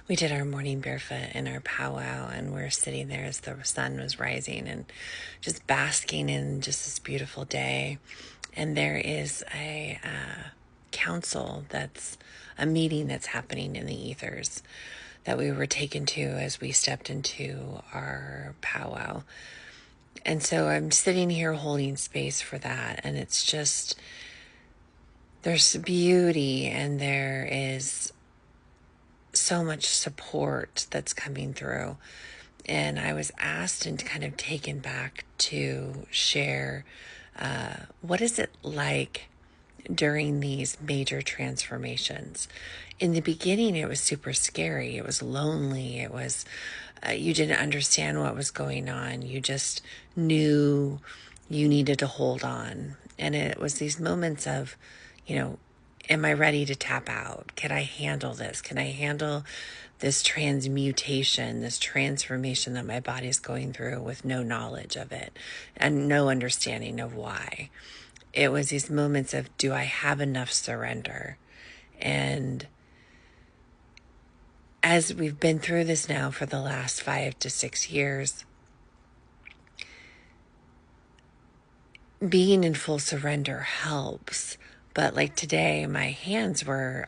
We did our morning barefoot and our powwow, and we're sitting there as the sun was rising and just basking in just this beautiful day. And there is a council that's a meeting that's happening in the ethers that we were taken to as we stepped into our powwow. And so I'm sitting here holding space for that, and it's just, there's beauty and there is so much support that's coming through. And I was asked and kind of taken back to share what is it like during these major transformations. In the beginning, it was super scary. It was lonely. It was, you didn't understand what was going on. You just knew you needed to hold on. And it was these moments of, you know, am I ready to tap out? Can I handle this? Can I handle this transmutation, this transformation that my body is going through with no knowledge of it and no understanding of why? It was these moments of, do I have enough surrender? And as we've been through this now for the last 5 to 6 years, being in full surrender helps. But like today, my hands were,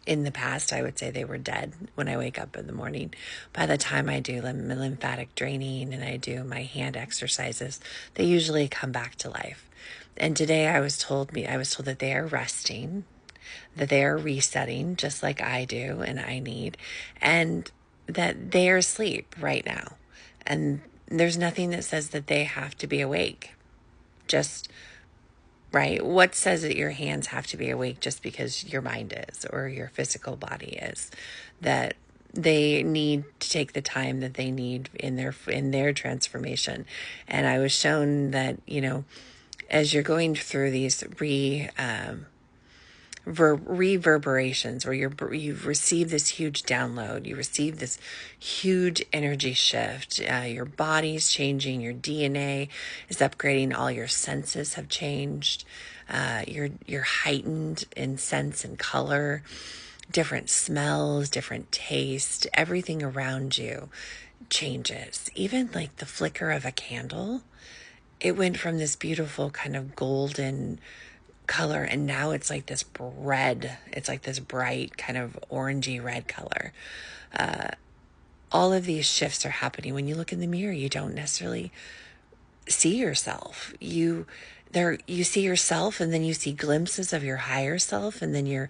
in the past, I would say they were dead when I wake up in the morning. By the time I do lymphatic draining and I do my hand exercises, they usually come back to life. And today I was told that they are resting, that they are resetting just like I do and I need, and that they are asleep right now. And there's nothing that says that they have to be awake. Just, right? What says that your hands have to be awake just because your mind is or your physical body is? That they need to take the time that they need in their transformation. And I was shown that, as you're going through these reverberations, where you've received this huge download, you receive this huge energy shift, your body's changing, your DNA is upgrading, all your senses have changed, you're heightened in sense and color, different smells, different taste, everything around you changes. Even like the flicker of a candle, it went from this beautiful kind of golden color, and now it's like this red, it's like this bright kind of orangey red color. All of these shifts are happening. When you look in the mirror, you don't necessarily see yourself. You see yourself, and then you see glimpses of your higher self, and then you're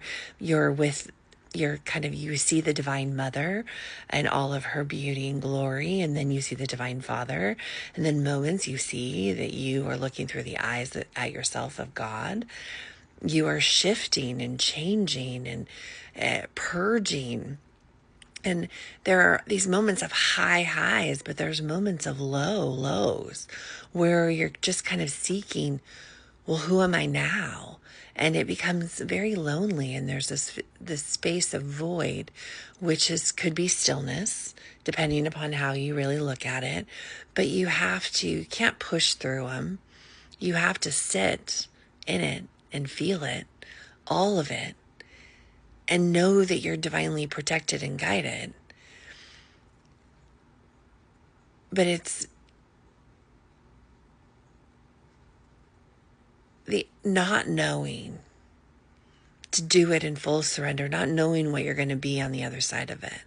with you see the Divine Mother and all of her beauty and glory, and then you see the Divine Father, and then moments you see that you are looking through the eyes at yourself of God. You are shifting and changing and purging. And there are these moments of high highs, but there's moments of low lows where you're just kind of seeking, well, who am I now? And it becomes very lonely. And there's this space of void, which could be stillness, depending upon how you really look at it. But you can't push through them. You have to sit in it and feel it, all of it, and know that you're divinely protected and guided. But it's the not knowing to do it in full surrender, not knowing what you're going to be on the other side of it.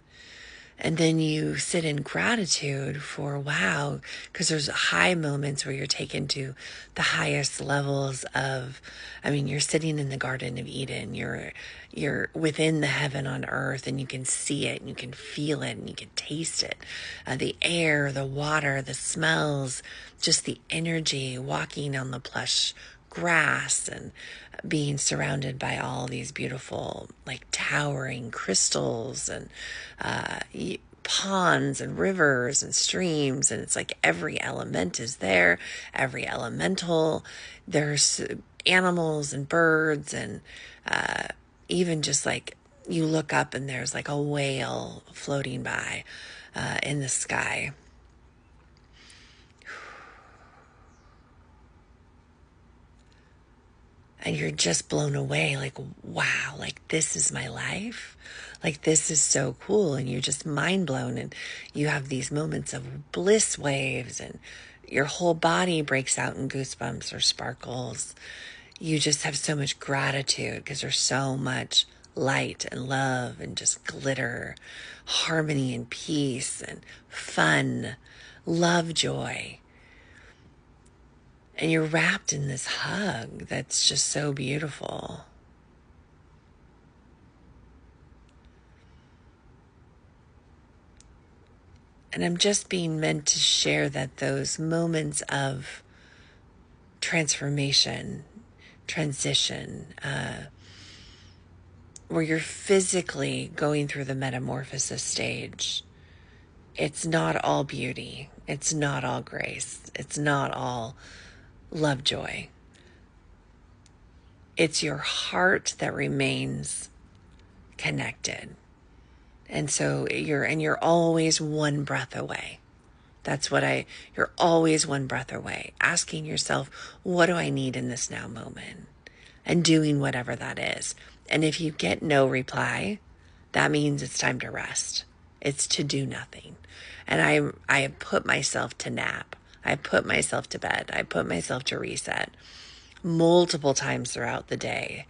And then you sit in gratitude for, wow, because there's high moments where you're taken to the highest levels of, you're sitting in the Garden of Eden, you're within the heaven on earth, and you can see it and you can feel it and you can taste it. The air, the water, the smells, just the energy, walking on the plush grass and being surrounded by all these beautiful, like towering crystals and ponds and rivers and streams. And it's like every element is there, every elemental. There's animals and birds, and even just like you look up and there's like a whale floating by in the sky. And you're just blown away, like, wow, like this is my life. Like, this is so cool. And you're just mind blown. And you have these moments of bliss waves, and your whole body breaks out in goosebumps or sparkles. You just have so much gratitude because there's so much light and love and just glitter, harmony and peace and fun, love, joy. And you're wrapped in this hug that's just so beautiful. And I'm just being meant to share that those moments of transformation, transition, where you're physically going through the metamorphosis stage, it's not all beauty. It's not all grace. It's not all love, joy. It's your heart that remains connected. And so you're always one breath away. You're always one breath away, asking yourself, what do I need in this now moment? And doing whatever that is. And if you get no reply, that means it's time to rest. It's to do nothing. And I put myself to nap. I put myself to bed. I put myself to reset multiple times throughout the day,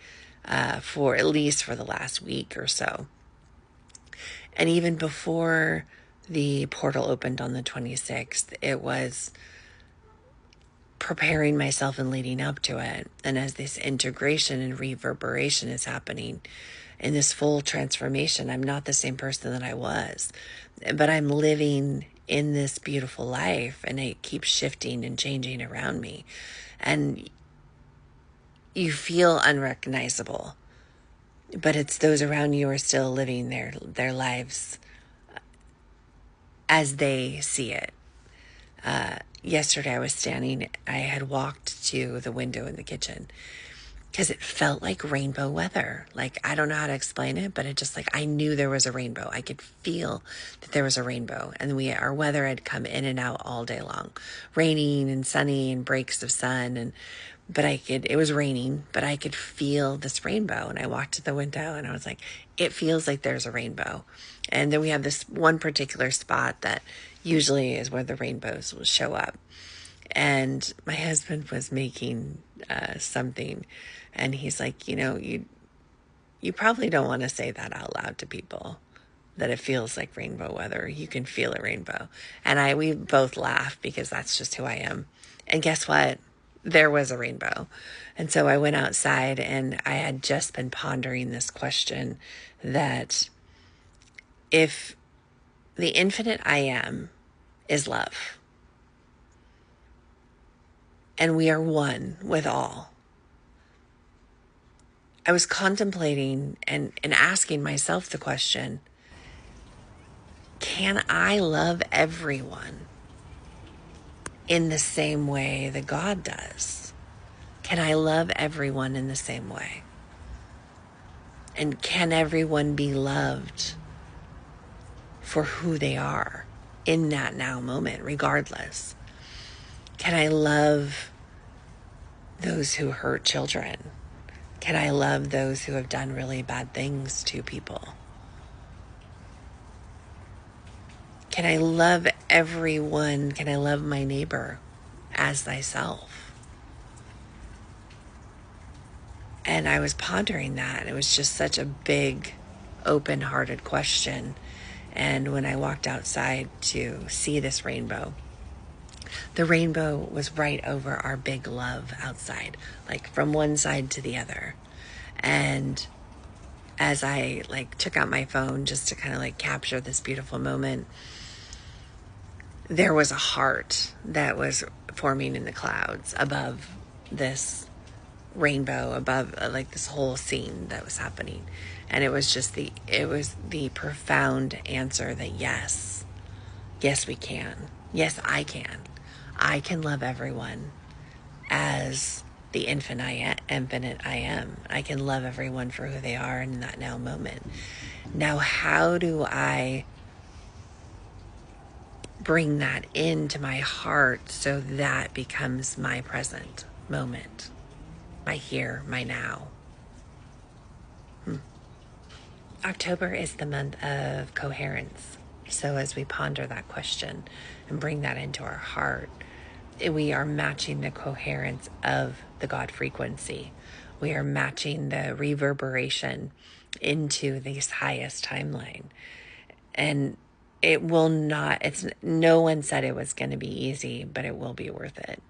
for at least for the last week or so. And even before the portal opened on the 26th, it was preparing myself and leading up to it. And as this integration and reverberation is happening in this full transformation, I'm not the same person that I was, but I'm living in this beautiful life, and it keeps shifting and changing around me. And you feel unrecognizable, but it's those around you are still living their lives as they see it. Yesterday I had walked to the window in the kitchen because it felt like rainbow weather. Like, I don't know how to explain it, but it just, like, I knew there was a rainbow. I could feel that there was a rainbow. And our weather had come in and out all day long, raining and sunny and breaks of sun. It was raining, but I could feel this rainbow. And I walked to the window and I was like, it feels like there's a rainbow. And then we have this one particular spot that usually is where the rainbows will show up. And my husband was making something, and he's like, you probably don't want to say that out loud to people, that it feels like rainbow weather. You can feel a rainbow. And we both laughed because that's just who I am. And guess what? There was a rainbow. And so I went outside, and I had just been pondering this question, that if the infinite I am is love, and we are one with all, I was contemplating and asking myself the question, can I love everyone in the same way that God does? Can I love everyone in the same way? And can everyone be loved for who they are in that now moment, regardless? Can I love those who hurt children? Can I love those who have done really bad things to people? Can I love everyone? Can I love my neighbor as thyself? And I was pondering that. It was just such a big, open-hearted question. And when I walked outside to see this rainbow, the rainbow was right over our big love outside, like from one side to the other. And as I took out my phone just to kind of capture this beautiful moment, there was a heart that was forming in the clouds above this rainbow, above this whole scene that was happening. And it was the profound answer that yes, we can. Yes, I can. I can love everyone as the infinite I am. I can love everyone for who they are in that now moment. Now, how do I bring that into my heart so that becomes my present moment, my here, my now? October is the month of coherence. So as we ponder that question and bring that into our heart, we are matching the coherence of the God frequency. We are matching the reverberation into this highest timeline. And it will not, it's no one said it was going to be easy, but it will be worth it.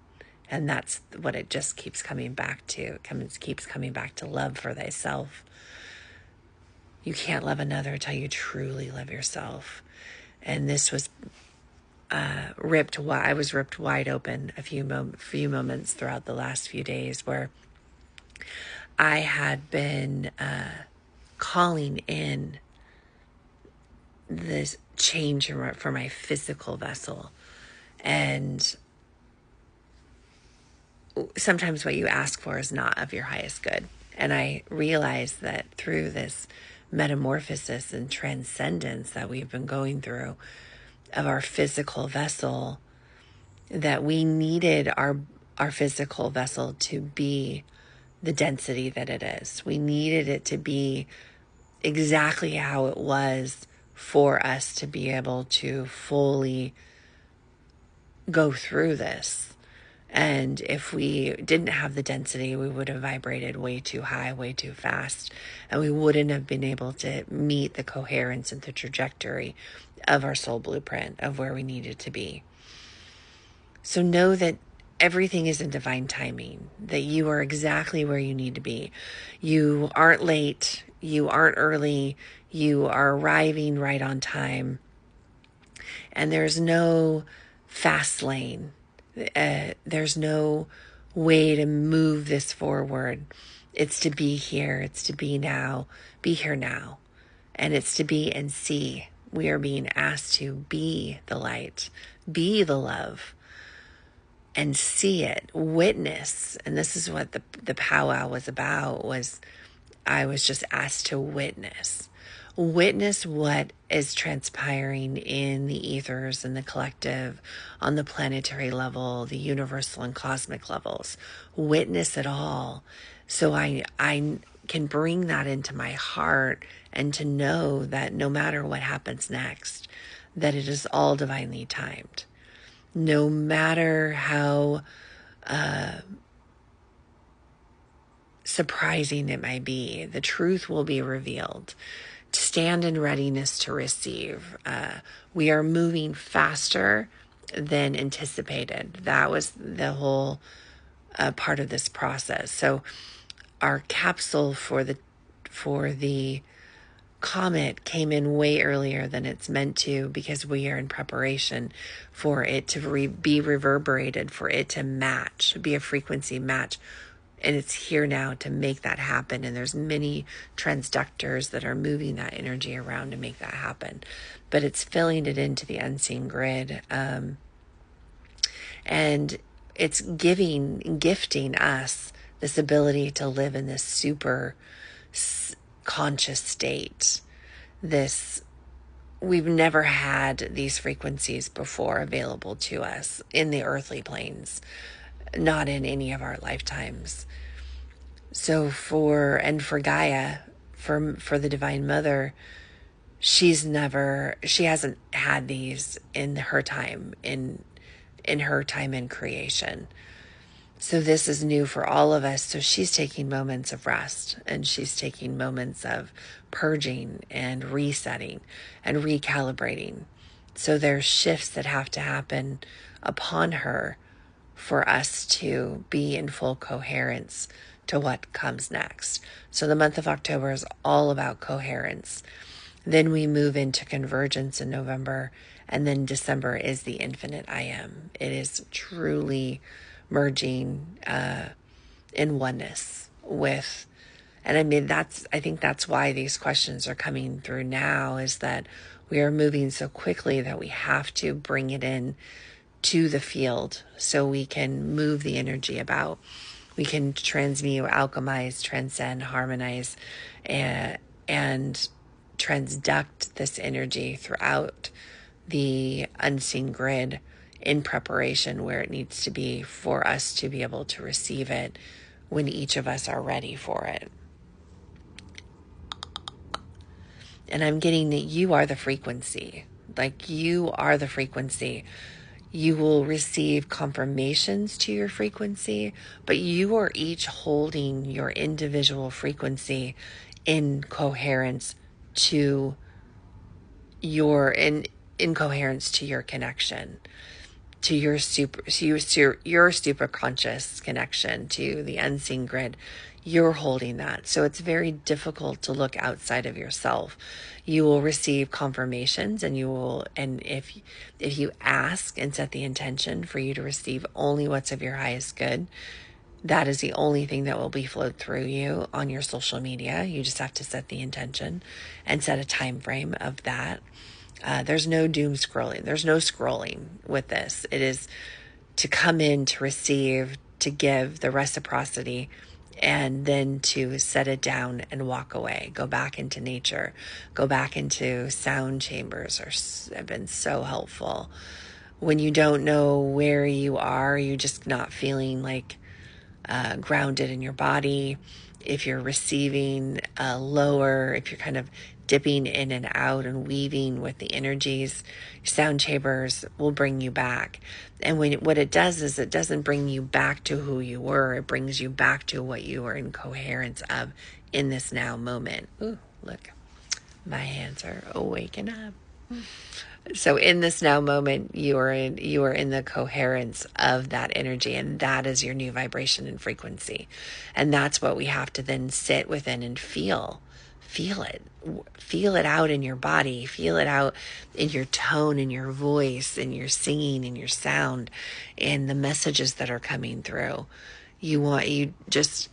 And that's what it just keeps coming back to. It keeps coming back to love for thyself. You can't love another until you truly love yourself. And this was I was ripped wide open a few moments throughout the last few days where I had been calling in this change for my physical vessel. And sometimes what you ask for is not of your highest good. And I realized that through this metamorphosis and transcendence that we've been going through of our physical vessel, that we needed our physical vessel to be the density that it is. We needed it to be exactly how it was for us to be able to fully go through this. And if we didn't have the density, we would have vibrated way too high, way too fast, and we wouldn't have been able to meet the coherence and the trajectory of our soul blueprint of where we needed to be. So know that everything is in divine timing, that you are exactly where you need to be. You aren't late, you aren't early, you are arriving right on time. And there's no fast lane. There's no way to move this forward. It's to be here. It's to be now. Be here now. And it's to be and see. We are being asked to be the light, be the love, and see it, witness. And this is what the powwow was about, I was just asked to witness what is transpiring in the ethers and the collective, on the planetary level, the universal and cosmic levels. Witness it all, so I can bring that into my heart, and to know that no matter what happens next, that it is all divinely timed. No matter how surprising it might be, the truth will be revealed. Stand in readiness to receive. We are moving faster than anticipated. That was the whole part of this process. So our capsule for the comet came in way earlier than it's meant to, because we are in preparation for it to be reverberated, for it to match, be a frequency match. And it's here now to make that happen. And there's many transductors that are moving that energy around to make that happen. But it's filling it into the unseen grid. And it's gifting us this ability to live in this super conscious state. We've never had these frequencies before available to us in the earthly planes, not in any of our lifetimes. So for Gaia, for the Divine Mother, she hasn't had these in her time in her time in creation. So this is new for all of us. So she's taking moments of rest, and she's taking moments of purging and resetting and recalibrating. So there's shifts that have to happen upon her for us to be in full coherence to what comes next. So the month of October is all about coherence. Then we move into convergence in November, and then December is the infinite I am. It is truly merging in oneness with, and I think that's why these questions are coming through now, is that we are moving so quickly that we have to bring it in to the field so we can move the energy about. We can transmute, alchemize, transcend, harmonize, and transduct this energy throughout the unseen grid in preparation where it needs to be for us to be able to receive it when each of us are ready for it. And I'm getting that you are the frequency. Like you are the frequency. You will receive confirmations to your frequency, but you are each holding your individual frequency in coherence to in coherence to your connection, to your your super conscious connection to the unseen grid. You're holding that. So it's very difficult to look outside of yourself. You will receive confirmations, and if you ask and set the intention for you to receive only what's of your highest good, that is the only thing that will be flowed through you on your social media. You just have to set the intention and set a time frame of that. There's no doom scrolling. There's no scrolling with this. It is to come in, to receive, to give the reciprocity, and then to set it down and walk away. Go back into nature. Go back into sound chambers have been so helpful. When you don't know where you are, you're just not feeling like grounded in your body. If you're receiving lower, if you're kind of dipping in and out and weaving with the energies, sound chambers will bring you back. And what it does is it doesn't bring you back to who you were. It brings you back to what you are in coherence of in this now moment. Ooh, look, my hands are waking up. So in this now moment, you are in the coherence of that energy, and that is your new vibration and frequency. And that's what we have to then sit within and feel it out in your body, feel it out in your tone, in your voice, in your singing, in your sound, in the messages that are coming through. It's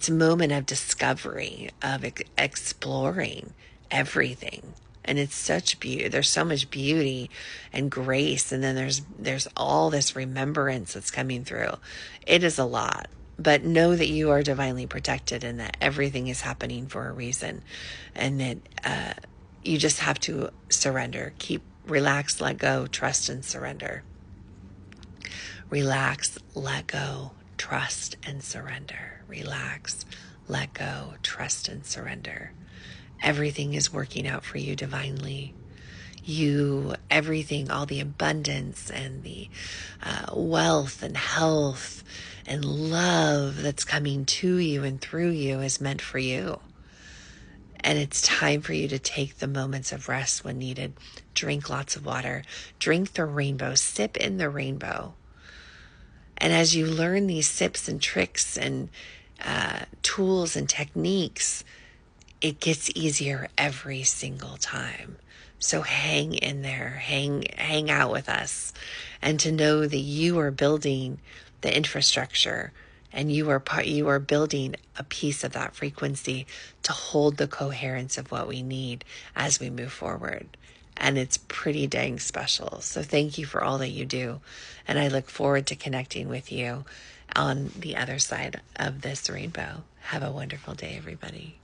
a moment of discovery, of exploring everything. And it's such beauty. There's so much beauty and grace. And then there's all this remembrance that's coming through. It is a lot, but know that you are divinely protected and that everything is happening for a reason. And that you just have to surrender. Relax, let go, trust, and surrender. Relax, let go, trust, and surrender. Relax, let go, trust, and surrender. Everything is working out for you divinely. Everything, all the abundance and the wealth and health and love that's coming to you and through you is meant for you. And it's time for you to take the moments of rest when needed. Drink lots of water. Drink the rainbow. Sip in the rainbow. And as you learn these sips and tricks and tools and techniques, it gets easier every single time. So hang in there, hang out with us, and to know that you are building the infrastructure and you are building a piece of that frequency to hold the coherence of what we need as we move forward. And it's pretty dang special. So thank you for all that you do. And I look forward to connecting with you on the other side of this rainbow. Have a wonderful day, everybody.